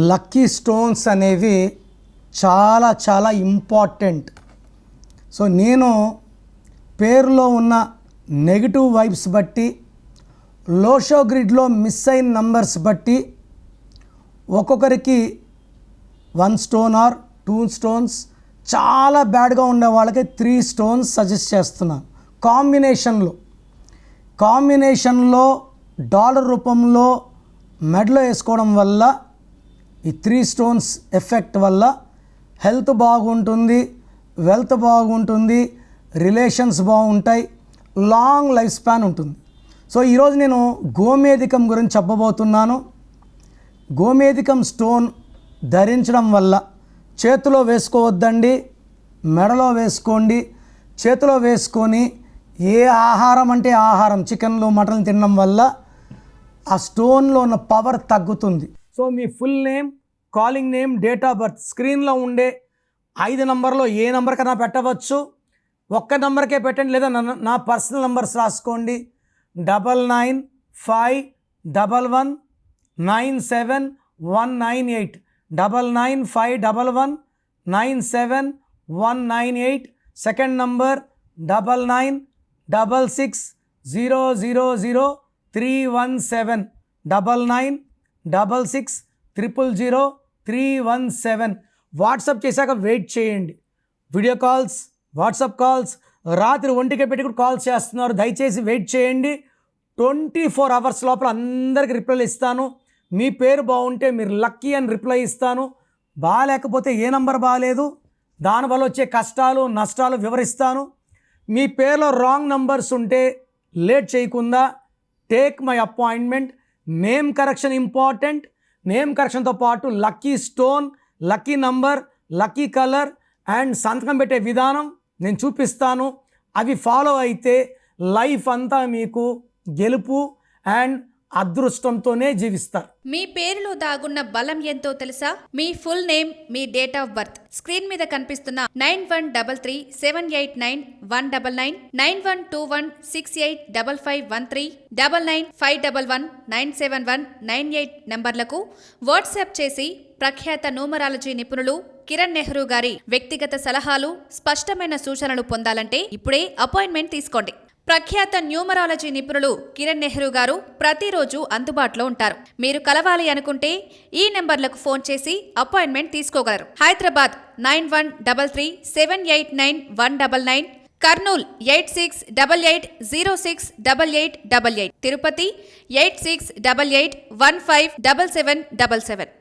Lucky stones అనేవి చాలా చాలా ఇంపార్టెంట్. సో నేను పేరులో ఉన్న నెగిటివ్ వైబ్స్ బట్టి, లోషో గ్రిడ్లో మిస్ అయిన నంబర్స్ బట్టి ఒక్కొక్కరికి 1 స్టోన్ ఆర్ 2 స్టోన్స్, చాలా బ్యాడ్గా ఉండే వాళ్ళకి 3 స్టోన్స్ సజెస్ట్ చేస్తున్నాను. కాంబినేషన్లో డాలర్ రూపంలో మెడలో వేసుకోవడం వల్ల ఈ 3 స్టోన్స్ ఎఫెక్ట్ వల్ల హెల్త్ బాగుంటుంది, వెల్త్ బాగుంటుంది, రిలేషన్స్ బాగుంటాయి, లాంగ్ లైఫ్ స్పాన్ ఉంటుంది. సో ఈరోజు నేను గోమేధికం గురించి చెప్పబోతున్నాను. గోమేధికం స్టోన్ ధరించడం వల్ల చేతిలో వేసుకోవద్దండి, మెడలో వేసుకోండి. చేతిలో వేసుకొని ఏ ఆహారం అంటే ఆహారం, చికెన్లు మటన్ తినడం వల్ల ఆ స్టోన్లో ఉన్న పవర్ తగ్గుతుంది. So me full name, calling name, date of birth స్క్రీన్లో ఉండే 5 నంబర్లో ఏ నెంబర్ కన్నా పెట్టవచ్చు. ఒక్క నెంబర్కే పెట్టండి, లేదా నా పర్సనల్ నెంబర్స్ రాసుకోండి. 9951197198 9951197198. Second number 9966000317 9966000317. వాట్సాప్ చేశాక వెయిట్ చేయండి. వీడియో కాల్స్, వాట్సాప్ కాల్స్ రాత్రి 1కే పెట్టి కూడా కాల్స్ చేస్తున్నారు. దయచేసి వెయిట్ చేయండి. 24 అవర్స్ లోపల అందరికీ రిప్లైలు ఇస్తాను. మీ పేరు బాగుంటే మీరు లక్కీ అని రిప్లై ఇస్తాను. బాగాలేకపోతే ఏ నంబర్ బాగాలేదు, దానివల్ల వచ్చే కష్టాలు నష్టాలు వివరిస్తాను. మీ పేరులో రాంగ్ నంబర్స్ ఉంటే లేట్ చేయకుండా take my appointment. Name correction important. Name కరెక్షన్తో పాటు lucky stone, lucky number, lucky colour and సంతకం పెట్టే విధానం నేను చూపిస్తాను. అవి ఫాలో అయితే లైఫ్ అంతా మీకు గెలుపు అండ్ అదృష్టంతోనే జీవిస్తారు. మీ పేరులో దాగున్న బలం ఎంతో తెలుసా? మీ ఫుల్ నేమ్, మీ డేట్ ఆఫ్ బర్త్ స్క్రీన్ మీద కనిపిస్తున్న 9133789199 9121685513 9951197198 నంబర్లకు వాట్సాప్ చేసి ప్రఖ్యాత న్యూమరాలజీ నిపుణులు కిరణ్ నెహ్రూ గారి వ్యక్తిగత సలహాలు, స్పష్టమైన సూచనలు పొందాలంటే ఇప్పుడే అపాయింట్మెంట్ తీసుకోండి. ప్రఖ్యాత న్యూమరాలజీ నిపుణులు కిరణ్ నెహ్రూ గారు ప్రతిరోజు అందుబాటులో ఉంటారు. మీరు కలవాలి అనుకుంటే ఈ నెంబర్లకు ఫోన్ చేసి అపాయింట్మెంట్ తీసుకోగలరు. హైదరాబాద్ 9133789199, కర్నూల్ 8688068888, తిరుపతి 8688157777.